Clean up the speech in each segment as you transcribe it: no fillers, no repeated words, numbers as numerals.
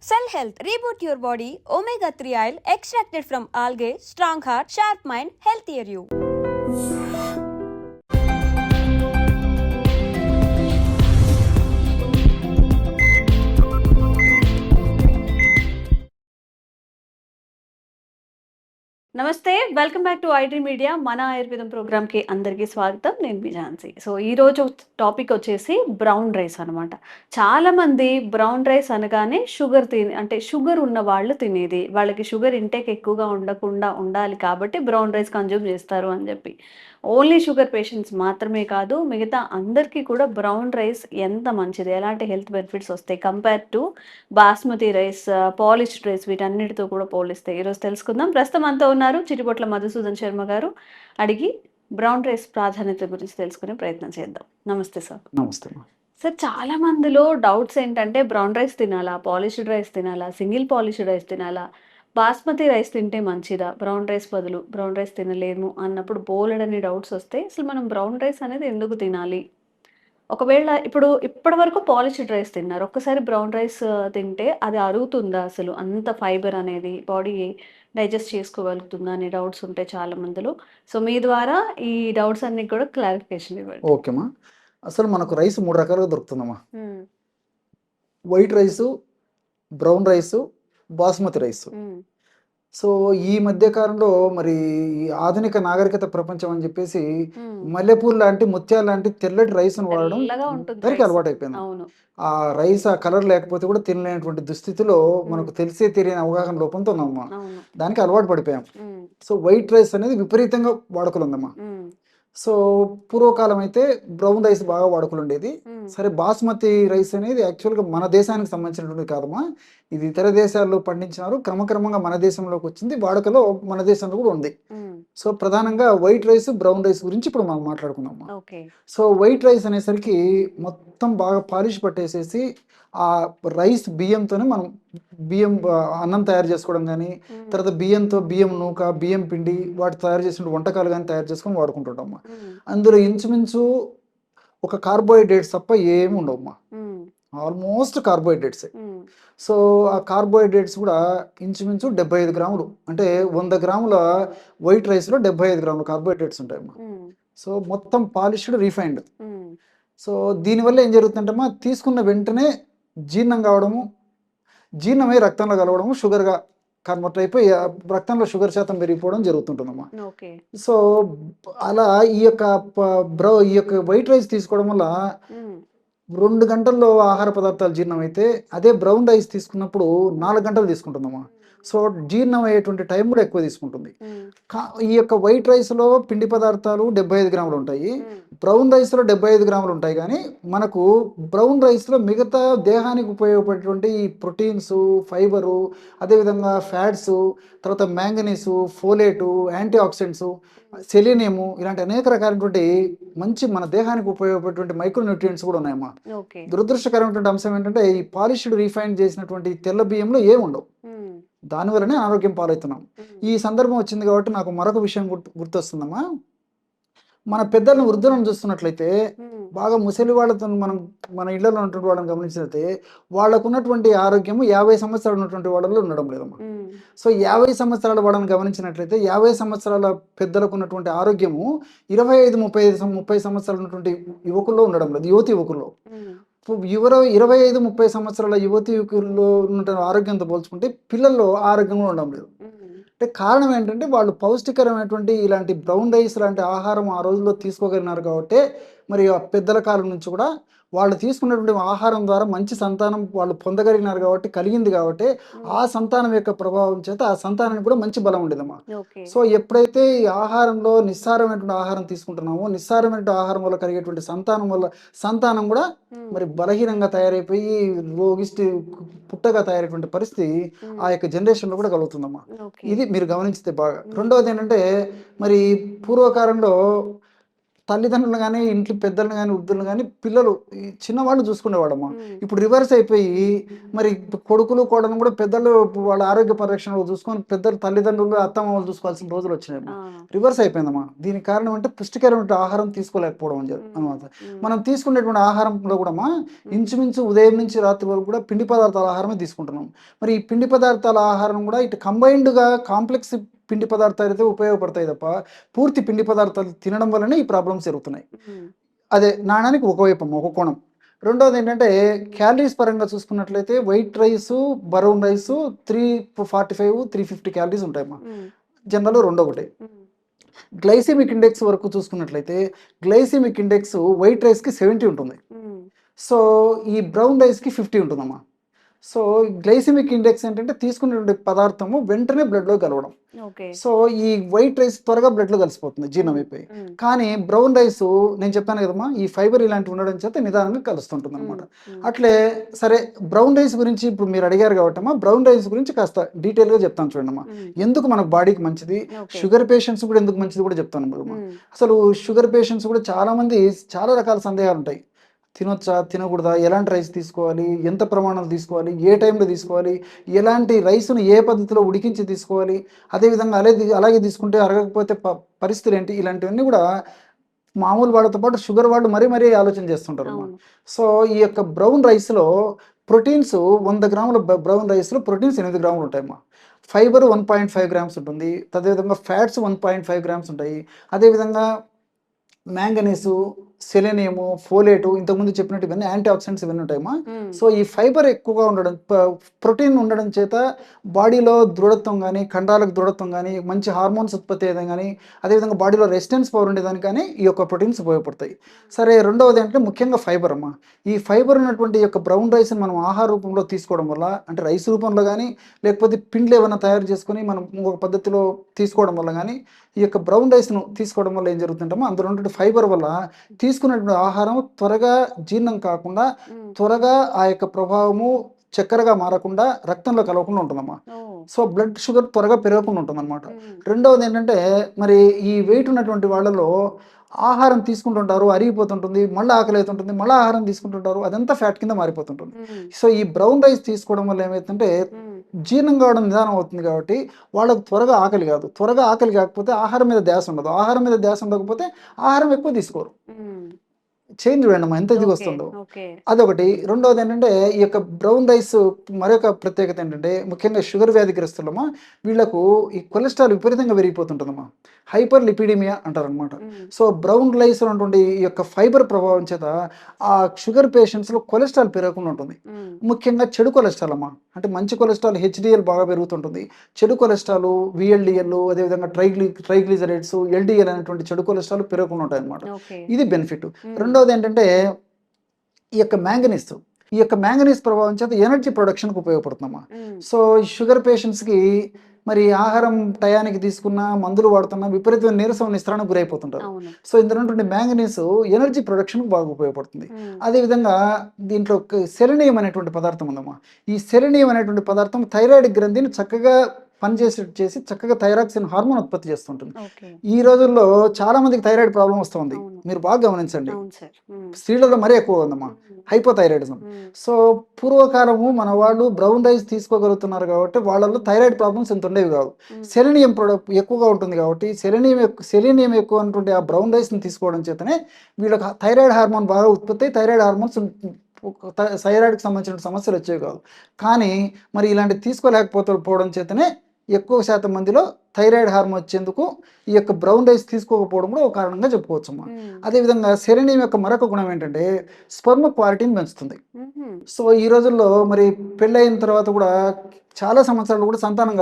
Cell Health, reboot your body, omega 3 oil extracted from algae, strong heart, sharp mind, healthier you. నమస్తే, welcome back to IT media. మన ఆయుర్వేదం ప్రోగ్రామ్కి అందరికీ స్వాగతం. నేను మీ ఝాన్సీ. సో ఈరోజు టాపిక్ వచ్చేసి బ్రౌన్ రైస్ అనమాట. చాలామంది బ్రౌన్ రైస్ అనగానే షుగర్ ఉన్న వాళ్ళు తినేది, వాళ్ళకి షుగర్ ఇంటేక్ ఎక్కువగా ఉండకుండా ఉండాలి కాబట్టి బ్రౌన్ రైస్ కన్జ్యూమ్ చేస్తారు అని చెప్పి. ఓన్లీ షుగర్ పేషెంట్స్ మాత్రమే కాదు, మిగతా అందరికీ కూడా బ్రౌన్ రైస్ ఎంత మంచిది, ఎలాంటి హెల్త్ బెనిఫిట్స్ వస్తాయి compare to basmati rice, polished rice, వీటన్నిటితో కూడా పోలిస్తే ఈరోజు తెలుసుకుందాం. ప్రస్తుతం అంతా ఉన్నారు చిటిపొట్ల మధుసూదన్ శర్మ గారు. అడిగి బ్రౌన్ రైస్ ప్రాధాన్యత గురించి తెలుసుకునే ప్రయత్నం చేద్దాం. నమస్తే సార్. నమస్తే. సార్, చాలా మందిలో డౌట్స్ ఏంటంటే బ్రౌన్ రైస్ తినాలా, పాలిష్డ్ రైస్ తినాలా, సింగిల్ పాలిష్డ్ రైస్ తినాలా, బాస్మతి రైస్ తింటే మంచిదా, బ్రౌన్ రైస్ బదులు బ్రౌన్ రైస్ తినలేము అన్నప్పుడు బోలెడని డౌట్స్ వస్తాయి. అసలు మనం బ్రౌన్ రైస్ అనేది ఎందుకు తినాలి? ఒకవేళ ఇప్పటి వరకు పాలిష్డ్ రైస్ తిన్నారు, ఒక్కసారి బ్రౌన్ రైస్ తింటే అది అరుగుతుందా, అసలు అంత ఫైబర్ అనేది బాడీ డైజెస్ట్ చేసుకోగలుగుతుందా అనే డౌట్స్ ఉంటాయి చాలా మందిలో. సో మీ ద్వారా ఈ డౌట్స్ అన్ని కూడా క్లారిఫికేషన్ ఇవ్వండి. ఓకేమ్మా. అసలు మనకు రైస్ 3 రకాలుగా దొరుకుతుందమ్మా. White rice, brown rice, basmati rice. So ఈ మధ్య కాలంలో మరి ఈ ఆధునిక నాగరికత ప్రపంచం అని చెప్పేసి మల్లెపూలు లాంటి, ముత్యాలు లాంటి తెల్లటి రైస్ను వాడడం అందరికీ అలవాటు అయిపోయింది. ఆ రైస్ ఆ కలర్ లేకపోతే కూడా తినలేనటువంటి దుస్థితిలో మనకు తెలియని అవగాహన లోపంతో ఉన్నామమ్మా. దానికి అలవాటు పడిపోయాం. సో వైట్ రైస్ అనేది విపరీతంగా వాడుకలు ఉందమ్మా. సో పూర్వకాలం అయితే బ్రౌన్ రైస్ బాగా వాడుకలు ఉండేది. సరే, బాస్మతి రైస్ అనేది యాక్చువల్గా మన దేశానికి సంబంధించినటువంటి కాదమ్మా. ఇది ఇతర దేశాల్లో పండించినారు, క్రమక్రమంగా మన దేశంలోకి వచ్చింది, వాడుకలో మన దేశంలో కూడా ఉంది. సో ప్రధానంగా వైట్ రైస్, బ్రౌన్ రైస్ గురించి ఇప్పుడు మనం మాట్లాడుకుందాం. సో వైట్ రైస్ అనేసరికి మొత్తం బాగా పాలిష్ పట్టేసేసి ఆ రైస్ బియ్యంతోనే మనం అన్నం తయారు చేసుకోవడం కానీ, తర్వాత బియ్యంతో బియ్యం నూక, బియ్యం పిండి వాటి తయారు చేసిన వంటకాలు కానీ తయారు చేసుకొని వాడుకుంటుంటాం. అందులో ఇంచుమించు ఒక కార్బోహైడ్రేట్స్ తప్ప ఏమి ఉండవమ్మా. ఆల్మోస్ట్ కార్బోహైడ్రేట్సే. సో ఆ కార్బోహైడ్రేట్స్ కూడా ఇంచుమించు 75 గ్రాములు, అంటే 100 గ్రాముల వైట్ రైస్లో 75 గ్రాముల కార్బోహైడ్రేట్స్ ఉంటాయమ్మా. సో మొత్తం పాలిష్డ్, రీఫైన్డ్. సో దీనివల్ల ఏం జరుగుతుందంటమ్మా, తీసుకున్న వెంటనే జీర్ణం కావడము, జీర్ణమై రక్తంలో కలవడము, షుగర్గా కన్వర్ట్ అయిపోయి రక్తంలో షుగర్ శాతం పెరిగిపోవడం జరుగుతుంటుందమ్మా. సో అలా ఈ యొక్క వైట్ రైస్ తీసుకోవడం వల్ల 2 గంటల్లో ఆహార పదార్థాలు జీర్ణం అయితే, అదే బ్రౌన్ రైస్ తీసుకున్నప్పుడు 4 గంటలు తీసుకుంటుందమ్మా. సో జీర్ణం అయ్యేటువంటి టైం కూడా ఎక్కువ తీసుకుంటుంది. ఈ యొక్క వైట్ రైస్లో పిండి పదార్థాలు 75 గ్రాములు ఉంటాయి, బ్రౌన్ రైస్లో 75 గ్రాములు ఉంటాయి. కానీ మనకు బ్రౌన్ రైస్లో మిగతా దేహానికి ఉపయోగపడేటువంటి ఈ ప్రోటీన్స్, ఫైబరు, అదేవిధంగా ఫ్యాట్స్, తర్వాత manganese, folate, antioxidants, selenium, ఇలాంటి అనేక రకాలైనటువంటి మంచి మన దేహానికి ఉపయోగపడేటువంటి మైక్రో న్యూట్రియంట్స్ కూడా ఉన్నాయమ్మా. దురదృష్టకరమైనటువంటి అంశం ఏంటంటే ఈ పాలిష్డ్, రీఫైన్ చేసినటువంటి తెల్ల బియ్యంలో ఏమి ఉండవు. దానివల్లనే అనారోగ్యం పాలవుతున్నాం. ఈ సందర్భం వచ్చింది కాబట్టి నాకు మరొక విషయం గుర్తొస్తుందమ్మా. మన పెద్దలను, వృద్ధులను చూస్తున్నట్లయితే, బాగా ముసలి వాళ్ళతో మన ఇళ్లలో ఉన్నటువంటి వాళ్ళని గమనించినట్లయితే వాళ్ళకు ఉన్నటువంటి ఆరోగ్యము 50 సంవత్సరాలు ఉన్నటువంటి వాళ్ళలో ఉండడం లేదమ్మా. సో 50 సంవత్సరాల వాళ్ళని గమనించినట్లయితే 50 సంవత్సరాల పెద్దలకు ఉన్నటువంటి ఆరోగ్యము 25-30 సంవత్సరాలు ఉన్నటువంటి యువకుల్లో ఉండడం లేదు, యువకుల్లో. 25-30 సంవత్సరాల యువకుల్లో ఉన్న ఆరోగ్యంతో పోల్చుకుంటే పిల్లల్లో ఆరోగ్యంగా ఉండడం లేదు. అంటే కారణం ఏంటంటే వాళ్ళు పౌష్టికరమైనటువంటి ఇలాంటి బ్రౌన్ రైస్ లాంటి ఆహారం ఆ రోజుల్లో తీసుకోగలిగినారు కాబట్టి, మరి ఆ పెద్దల కాలం నుంచి కూడా వాళ్ళు తీసుకున్నటువంటి ఆహారం ద్వారా మంచి సంతానం వాళ్ళు పొందగలిగినారు కాబట్టి, కలిగింది కాబట్టి, ఆ సంతానం యొక్క ప్రభావం చేత ఆ సంతానానికి కూడా మంచి బలం ఉండేదమ్మా. సో ఎప్పుడైతే ఈ ఆహారంలో నిస్సారమైనటువంటి ఆహారం తీసుకుంటున్నామో, నిస్సారమైనటువంటి ఆహారం వల్ల కలిగేటువంటి సంతానం కూడా మరి బలహీనంగా తయారైపోయి రోగిష్టి పుట్టగా తయారైనటువంటి పరిస్థితి ఆ యొక్క జనరేషన్లో కూడా కలుగుతుందమ్మా. ఇది మీరు గమనించితే బాగా. రెండవది ఏంటంటే, మరి పూర్వకాలంలో తల్లిదండ్రులు గానీ, ఇంట్లో పెద్దలను గానీ, వృద్ధులను గానీ, పిల్లలు ఈ చిన్నవాళ్ళు చూసుకునేవాళ్ళమ్మా. హ్మ్. ఇప్పుడు రివర్స్ అయిపోయి మరి కొడుకులు, కోడలను కూడా పెద్దలు వాళ్ళ ఆరోగ్య పరిరక్షణలో చూసుకొని పెద్దలు తల్లిదండ్రులు, అత్తమామలు చూసుకోవాల్సిన రోజులొచ్చినాయమ్మా. ఆ! రివర్స్ అయిపోయిందమ్మా. దీనికి కారణం అంటే పుష్టికరమైన ఆహారం తీసుకోలేకపోవడం హ్మ్. అనమాట. హ్మ్. మనం తీసుకునేటువంటి ఆహారంలో కూడామా హ్మ్. ఇంచుమించు ఉదయం నుంచి రాత్రి వరకు కూడా పిండి పదార్థాల ఆహారమే తీసుకుంటున్నాం. మరి ఈ పిండి పదార్థాల ఆహారం కూడా ఇటు కంబైన్డ్‌గా కాంప్లెక్స్ పిండి పదార్థాలైతే ఉపయోగపడతాయి తప్ప, పూర్తి పిండి పదార్థాలు తినడం వల్లనే ఈ ప్రాబ్లమ్స్ జరుగుతున్నాయి. హ్మ్. అదే నాణానికి ఒక వైపమ్మ, ఒక కోణం. రెండోదేంటంటే క్యాలరీస్ పరంగా చూసుకున్నట్లయితే white rice, brown rice 345, 350 calories ఉంటాయమ్మా. హ్మ్. జనరల్‌గా రెండొకటి. హ్మ్. గ్లైసెమిక్ ఇండెక్స్ వరకు చూసుకున్నట్లయితే గ్లైసెమిక్ ఇండెక్స్ వైట్ రైస్‌కి 70 ఉంటుంది. హ్మ్. సో, ఈ బ్రౌన్ రైస్‌కి 50 ఉంటుందమ్మా. సో, గ్లైసెమిక్ ఇండెక్స్ ఏంటంటే తీసుకున్నటువంటి పదార్థము వెంటనే బ్లడ్‌లో కలవడం. ఓకే. సో, ఈ వైట్ రైస్ త్వరగా బ్లడ్‌లో కలిసిపోతుంది హ్మ్. జీర్ణమైపోయి. హ్మ్. కానీ బ్రౌన్ రైసు నేను చెప్పాను కదమ్మా! ఈ ఫైబర్ ఇలాంటివి ఉండడం చేత నిదానంగా హ్మ్. కలుస్తుంటుందనమాట. హ్మ్. అట్లే సరే బ్రౌన్ రైస్ గురించి ఇప్పుడు మీరు అడిగారు కాబట్టమ్మా, బ్రౌన్ రైస్ గురించి కాస్త డీటెయిల్‌గా చెప్తాను చూడండమ్మా. హ్మ్. ఎందుకు మనకు బాడీకి మంచిది, ఓకే. షుగర్ పేషెంట్స్ కూడా ఎందుకు మంచిది కూడా చెప్తానమ్మా. హ్మ్. అసలు షుగర్ పేషెంట్స్ కూడా చాలామంది చాలా రకాల సందేహాలుంటాయి. తినొచ్చా? తినకూడదా? ఎలాంటి రైస్ తీసుకోవాలి? ఎంత ప్రమాణంలో తీసుకోవాలి? ఏ టైంలో తీసుకోవాలి? ఎలాంటి రైస్‌ను ఏ పద్ధతిలో ఉడికించి తీసుకోవాలి? అదేవిధంగా అలాగే తీసుకుంటే అరగకపోతే పరిస్థితులేంటి? ఇలాంటివన్నీ గూడా మామూలు వాళ్ళతో పాటు షుగర్ వాళ్ళు మరీ ఆలోచన చేస్తుంటారమ్మా. అవును. సో, ఈ యొక్క బ్రౌన్ రైస్‌లో ప్రోటీన్స్ 100 గ్రాముల బ్రౌన్ రైస్‌లో ప్రోటీన్స్ 8 గ్రాములు ఉంటాయమ్మా. ఫైబర్ 1.5 గ్రామ్స్ ఉంటుంది. అదేవిధంగా ఫ్యాట్స్ 1.5 గ్రామ్స్ ఉంటాయి. అదేవిధంగా మ్యాంగనీసు, సెలెనియము, ఫోలేటు ఇంతకుముందు చెప్పినట్టు ఇవన్నీ యాంటీ ఆక్సిడెంట్స్ ఇవన్నీ ఉంటాయమ్మా. హ్మ్. సో, ఈ ఫైబర్ ఎక్కువగా ఉండడం ప్రోటీన్ ఉండడం చేత బాడీలో దృఢత్వం గానీ, కండరాలకు దృఢత్వం గానీ, మంచి హార్మోన్స్ ఉత్పత్తి అయ్యేదానికి గానీ, అదేవిధంగా బాడీలో రెసిస్టెన్స్ పవర్ ఉండేదానికి కానీ ఈ యొక్క ప్రోటీన్స్ ఉపయోగపడతాయి. సరే రెండవది అంటే ముఖ్యంగా ఫైబర్ అమ్మా. ఈ ఫైబర్ ఉన్నటువంటి ఈ యొక్క బ్రౌన్ రైస్‌ని మనం ఆహార రూపంలో తీసుకోవడం వల్ల అంటే రైస్ రూపంలో గానీ, లేకపోతే పిండిలో ఏమన్నా తయారు చేసుకొని మనం ఇంకొక పద్ధతిలో తీసుకోవడం వల్ల గానీ, ఈ యొక్క బ్రౌన్ రైస్‌ను తీసుకోవడం వల్ల ఏం జరుగుతుందంటే అందులో ఉన్నటువంటి ఫైబర్ వల్ల తీసుకున్నటువంటి ఆహారం త్వరగా జీర్ణం కాకుండా, హ్మ్. త్వరగా ఆ యొక్క ప్రభావము చక్కెరగా మారకుండా, రక్తంలో కలవకుండా ఉంటుందమ్మా. ఓహ్! సో, బ్లడ్ షుగర్ త్వరగా పెరగకుండా ఉంటుందనమాట. హ్మ్. రెండవదేంటంటే, మరి ఈ వెయిట్ ఉన్నటువంటి వాళ్ళలో ఆహారం తీసుకుంటుంటారు, అరిగిపోతుంటుంది, మళ్ళా ఆకలైతుంటుంది, మళ్ళా ఆహారం తీసుకుంటుంటారు. అదంతా ఫ్యాట్ కింద మారిపోతుంటుంది. హ్మ్. సో, ఈ బ్రౌన్ రైస్ తీసుకోవడం వల్ల ఏమైతుందంటే, హ్మ్. జీర్ణం కావడం నిదానం అవుతుంది కాబట్టి, వాళ్ళకి త్వరగా ఆకలి కాదు. త్వరగా ఆకలి కాకపోతే ఆహారం మీద ధ్యాస ఉండదు. ఆహారం మీద ధ్యాస ఉండకపోతే ఆహారం ఎక్కువ తీసుకోరు. హ్మ్. చైన్ చూడండమ్మా ఎంత ఓకే. ఇదిగొస్తుందో. ఓకే. అదొకటి. రెండోదేంటంటే, ఈ యొక్క బ్రౌన్ రైస్ మరొక ప్రత్యేకత ఏంటంటే, ముఖ్యంగా షుగర్ వ్యాధిగ్రస్తులమా, వీళ్ళకు ఈ కొలెస్ట్రాల్ విపరీతంగా పెరిగిపోతుంటదమ్మా. హైపర్ లిపిడీమియా అంటారనమాట. హ్మ్. సో, బ్రౌన్ రైస్‌లో ఉన్నటువంటి ఈ యొక్క ఫైబర్ ప్రభావం చేత, ఆ షుగర్ పేషెంట్స్‌లో కొలెస్ట్రాల్ పెరగకుండా ఉంటుంది. హ్మ్. ముఖ్యంగా చెడు కొలెస్ట్రాల్ అమ్మా. అంటే మంచి కొలెస్ట్రాల్ హెచ్‌డీఎల్ బాగా పెరుగుతుంటుంది. చెడు కొలెస్ట్రాలు, వీఎల్‌డీఎల్ అదేవిధంగా ట్రైగ్లిజరైడ్స్, ఎల్‌డీఎల్ అనేటువంటి చెడు కొలెస్ట్రాల్ పెరగకుండా ఉంటాయన్నమాట. ఓకే. ఇది బెనిఫిట్. హ్మ్. రెండోదేంటంటే ఈ యొక్క మ్యాంగనీస్. ఈ యొక్క మ్యాంగనీస్ ప్రభావం చేత ఎనర్జీ ప్రొడక్షన్‌కి ఉపయోగపడుతుందమ్మా. హ్మ్. సో, ఈ షుగర్ పేషెంట్స్‌కి మరి ఆహారం టయానికి తీసుకున్నా, మందులు వాడుతున్నా విపరీతమైన నీరసం, నిస్త్రాణకు గురైపోతుంటారు. అవును. సో, ఇందులో ఉన్నటువంటి మ్యాంగనీస్ ఎనర్జీ ప్రొడక్షన్‌కి బాగా ఉపయోగపడుతుంది. హ్మ్. అదేవిధంగా దీంట్లో సెలెనియం అనేటువంటి పదార్థం ఉందమ్మా. ఈ సెలెనియం అనేటువంటి పదార్థం థైరాయిడ్ గ్రంథిని చక్కగా పనిచేసేట్టు చేసి చక్కగా థైరాక్సిన్ హార్మోన్ ఉత్పత్తి చేస్తుంటుంది. ఓకే. ఈ రోజుల్లో చాలా మందికి థైరాయిడ్ ప్రాబ్లమ్ వస్తుంది. అవును. మీరు బాగా గమనించండి. అవును సార్. హ్మ్. స్త్రీలలో మరీ ఎక్కువగా ఉందమ్మా. హ్మ్. హైపోథైరాయిడిజం. హ్మ్. సో, పూర్వకాలము మన వాళ్ళు బ్రౌన్ రైస్ తీసుకోగలుగుతున్నారు కాబట్టి, వాళ్ళలో థైరాయిడ్ ప్రాబ్లమ్స్ ఇంత ఉండేవి కావు. హ్మ్. సెలెనియం ఎక్కువగా ఉంటుంది కాబట్టి, సెలీనియం ఎక్కువ ఉన్నటువంటి ఆ బ్రౌన్ రైస్‌ని తీసుకోవడం చేతనే వీళ్ళకి థైరాయిడ్ హార్మోన్ బాగా ఉత్పత్తి అయ్యి థైరాయిడ్ హార్మోన్స్ థైరాయిడ్‌కి సంబంధించిన సమస్యలు వచ్చేవి కాదు. కానీ మరి ఇలాంటివి పోవడం చేతనే ఎక్కువ శాతం మందిలో థైరాయిడ్ హార్మోన్ వచ్చేందుకు ఈ యొక్క బ్రౌన్ రైస్ తీసుకోకపోవడం కూడా ఒక కారణంగా చెప్పుకోవచ్చమ్మా. హ్మ్. అదేవిధంగా సెలెనియం యొక్క మరొక గుణం ఏంటంటే స్పెర్మ్ క్వాలిటీని పెంచుతుంది. హుహు. సో, ఈ రోజుల్లో మరి పెళ్ళయిన తర్వాత కూడా చాలా సంవత్సరాలు కూడా సంతానం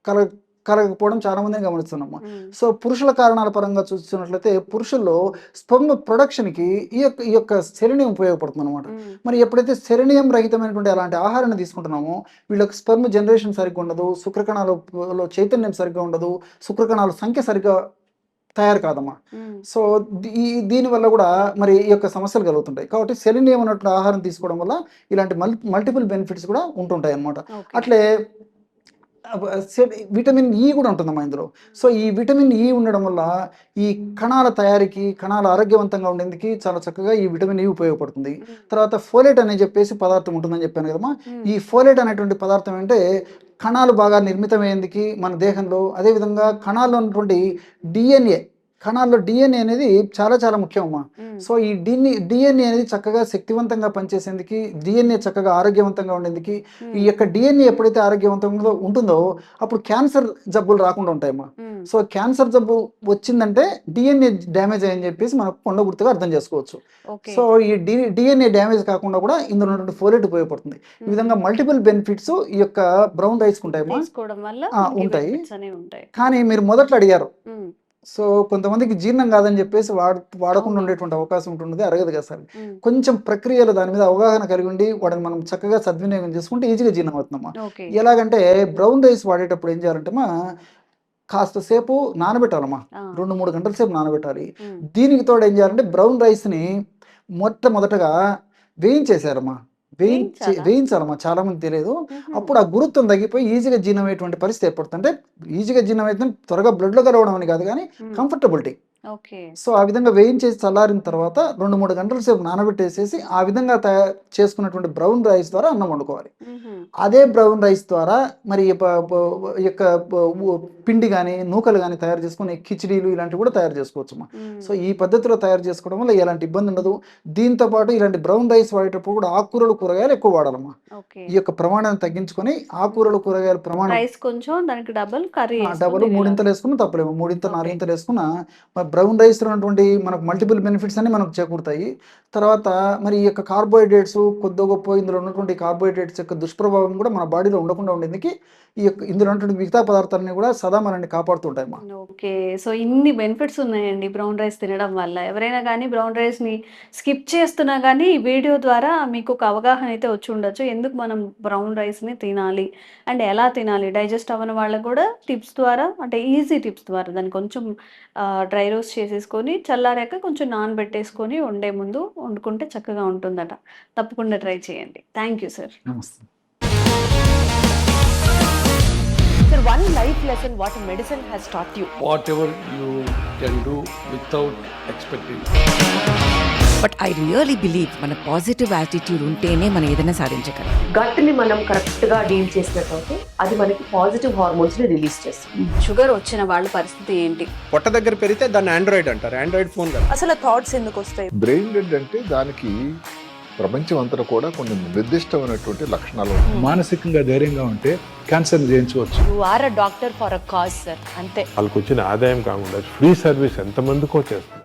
కల కలగకపోవడం చాలా మందిని గమనిస్తున్నాము. హ్మ్. సో, పురుషుల కారణాల పరంగా చూస్తున్నట్లయితే పురుషుల్లో స్పెర్మ్ ప్రొడక్షన్‌కి ఈ యొక్క సెలెనియం ఉపయోగపడుతుందనమాట. హ్మ్. మరి ఎప్పుడైతే సెలెనియం రహితమైనటువంటి అలాంటి ఆహారాన్ని తీసుకుంటున్నామో వీళ్ళకి స్పెర్మ్ జనరేషన్ సరిగ్గా ఉండదు. శుక్రకణాలలో చైతన్యం సరిగ్గా ఉండదు. శుక్రకణాల సంఖ్య సరిగ్గా తయారు కాదమ్మా. హ్మ్. సో, దీనివల్ల గూడా మరి ఈ యొక్క సమస్యలు కలుగుతుంటాయి. కాబట్టి సెలెనియం ఉన్నటువంటి ఆహారం తీసుకోవడం వల్ల ఇలాంటి మల్టిపుల్ బెనిఫిట్స్ కూడా ఉంటుంటాయన్నమాట. ఓకే. అట్లే విటమిన్ ఈ కూడా ఉంటుందమ్మా ఇందులో. సో ఈ విటమిన్ ఈ ఉండడం వల్ల ఈ కణాల తయారీకి, కణాలు ఆరోగ్యవంతంగా ఉండేందుకు చాలా చక్కగా ఈ విటమిన్ ఈ ఉపయోగపడుతుంది. తర్వాత ఫోలేట్ అని చెప్పేసి పదార్థం ఉంటుందని చెప్పాను కదమ్మా. ఈ ఫోలేట్ అనేటువంటి పదార్థం అంటే కణాలు బాగా నిర్మితమయ్యేందుకు మన దేహంలో, అదేవిధంగా కణాల్లో ఉన్నటువంటి డిఎన్ఏ, కణాల్లో డిఎన్ఏ అనేది చాలా చాలా ముఖ్యమమ్మా. సో ఈ డిఎన్ఏ అనేది చక్కగా శక్తివంతంగా పనిచేసేందుకు, డిఎన్ఏ చక్కగా ఆరోగ్యవంతంగా ఉండేందుకు, ఈ యొక్క డిఎన్ఏ ఎప్పుడైతే ఆరోగ్యవంతంగా ఉంటుందో అప్పుడు క్యాన్సర్ జబ్బులు రాకుండా ఉంటాయమ్మా. సో క్యాన్సర్ జబ్బు వచ్చిందంటే డిఎన్ఏ డ్యామేజ్ అయ్యని చెప్పేసి మనం కొండ గుర్తుగా అర్థం చేసుకోవచ్చు. సో ఈ డిఎన్ఏ డ్యామేజ్ కాకుండా కూడా ఇందులో ఉన్నటువంటి ఫోలేట్ ఉపయోగపడుతుంది. ఈ విధంగా మల్టిపుల్ బెనిఫిట్స్ ఈ యొక్క బ్రౌన్ రైస్ ఉంటాయమ్మా, ఉంటాయి. కానీ మీరు మొదట్లో అడిగారు, సో కొంతమందికి జీర్ణం కాదని చెప్పేసి వాడకుండా ఉండేటువంటి అవకాశం ఉంటుంది, అరగదు కదా సార్. కొంచెం ప్రక్రియలు దాని మీద అవగాహన కలిగి ఉండి వాటిని మనం చక్కగా సద్వినియోగం చేసుకుంటే ఈజీగా జీర్ణం అవుతుందమ్మా. ఎలాగంటే బ్రౌన్ రైస్ వాడేటప్పుడు ఏం చేయాలంటే కాస్త సేపు నానబెట్టాలమ్మా, 2-3 గంటల సేపు నానబెట్టాలి. దీనికి తోడు ఏం చేయాలంటే బ్రౌన్ రైస్ని మొట్టమొదటగా వేయించేసారమ్మా, వేయించాలమ్మా. చాలా మంది తెలియదు. అప్పుడు ఆ గురుత్వం తగ్గిపోయి ఈజీగా జీర్ణమయ్యేటువంటి పరిస్థితి ఏర్పడుతుంది. అంటే ఈజీగా జీర్ణమైతే త్వరగా బ్లడ్లో కలవడం అని కాదు, కానీ కంఫర్టబిలిటీ. సో ఆ విధంగా వేయించేసి చల్లారిన తర్వాత 2-3 గంటల సేపు నానబెట్టేసేసి ఆ విధంగా చేసుకున్నటువంటి బ్రౌన్ రైస్ ద్వారా అన్నం వండుకోవాలి. అదే బ్రౌన్ రైస్ ద్వారా మరి ఈ యొక్క పిండి కానీ నూకలు కానీ తయారు చేసుకుని కిచిడీలు ఇలాంటివి కూడా తయారు చేసుకోవచ్చు. సో ఈ పద్ధతిలో తయారు చేసుకోవడం వల్ల ఎలాంటి ఇబ్బంది ఉండదు. దీంతో పాటు ఇలాంటి బ్రౌన్ రైస్ వాడేటప్పుడు కూడా ఆకుకూరలు, కూరగాయలు ఎక్కువ వాడాలమ్మా. ఈ యొక్క ప్రమాణాన్ని తగ్గించుకొని ఆకుకూరలు, కూరగాయల ప్రమాణం డబల్ 3 వేసుకున్నా తప్పలేము, 3-4 వేసుకున్నా బ్రౌన్ రైస్ ఉన్నటువంటి మనకు మల్టిపుల్ బెనిఫిట్స్ అన్ని మనకు చేకూరుతాయి. తర్వాత మరి ఈ యొక్క కార్బోహైడ్రేట్స్ కొద్ది గొప్ప ఇందులో ఉన్నటువంటి కార్బోహైడ్రేట్స్ యొక్క దుష్ప్రభావం కూడా మన బాడీలో ఉండకుండా ఉండేందుకు ఈ యొక్క ఇందులో ఉన్నటువంటి మిగతా పదార్థాలని కూడా సదా మనల్ని కాపాడుతుంటాయి. ఓకే, సో ఇన్ని బెనిఫిట్స్ ఉన్నాయండి బ్రౌన్ రైస్ తినడం వల్ల. ఎవరైనా కానీ బ్రౌన్ రైస్ని స్కిప్ చేస్తున్నా కానీ ఈ వీడియో ద్వారా మీకు ఒక అవగాహన అయితే వచ్చి ఉండొచ్చు, ఎందుకు మనం బ్రౌన్ రైస్ని తినాలి అండ్ ఎలా తినాలి. డైజెస్ట్ అవ్వని వాళ్ళకు కూడా టిప్స్ ద్వారా, అంటే ఈజీ టిప్స్ ద్వారా దాన్ని కొంచెం డ్రై రోస్ట్ చేసేసుకొని చల్లారాక కొంచెం నానబెట్టేసుకొని వండే ముందు వండుకుంటే చక్కగా ఉంటుందట. తప్పకుండా ట్రై చేయండి. Thank you sir. నమస్తే. Sir, one life lesson what medicine has taught you. Whatever you can do without expecting. But I really believe మన పాజిటివ్ యాటిట్యూడ్ ఉంటేనే మనం ఏదైనా సాధించగలం. గట్ ని మనం కరెక్ట్ గా డీల్ చేసినట్లయితే అది మనకి పాజిటివ్ హార్మోన్స్ ని రిలీజ్ చేస్తుంది. షుగర్ వచ్చిన వాళ్ళ పరిస్థితి ఏంటి? పొట్ట దగ్గర పెరిగితే దాన్ని ఆండ్రాయిడ్ అంటారు, ఆండ్రాయిడ్ ఫోన్ కదా. అసలు థాట్స్ ఎందుకు వస్తాయి? బ్రెయిన్ డెడ్ అంటే దానికి ప్రపంచం అంతా కూడా కొన్ని నిర్దిష్టమైనటువంటి లక్షణాలు ఉంటాయి. మానసికంగా ధైర్యంగా ఉంటే క్యాన్సర్ జయించవచ్చు. You are a doctor for a cause sir, అంతే. వాళ్ళకి వచ్చిన ఆదాయం కాకుండా ఫ్రీ సర్వీస్ ఎంతమందికో చేస్తుంది.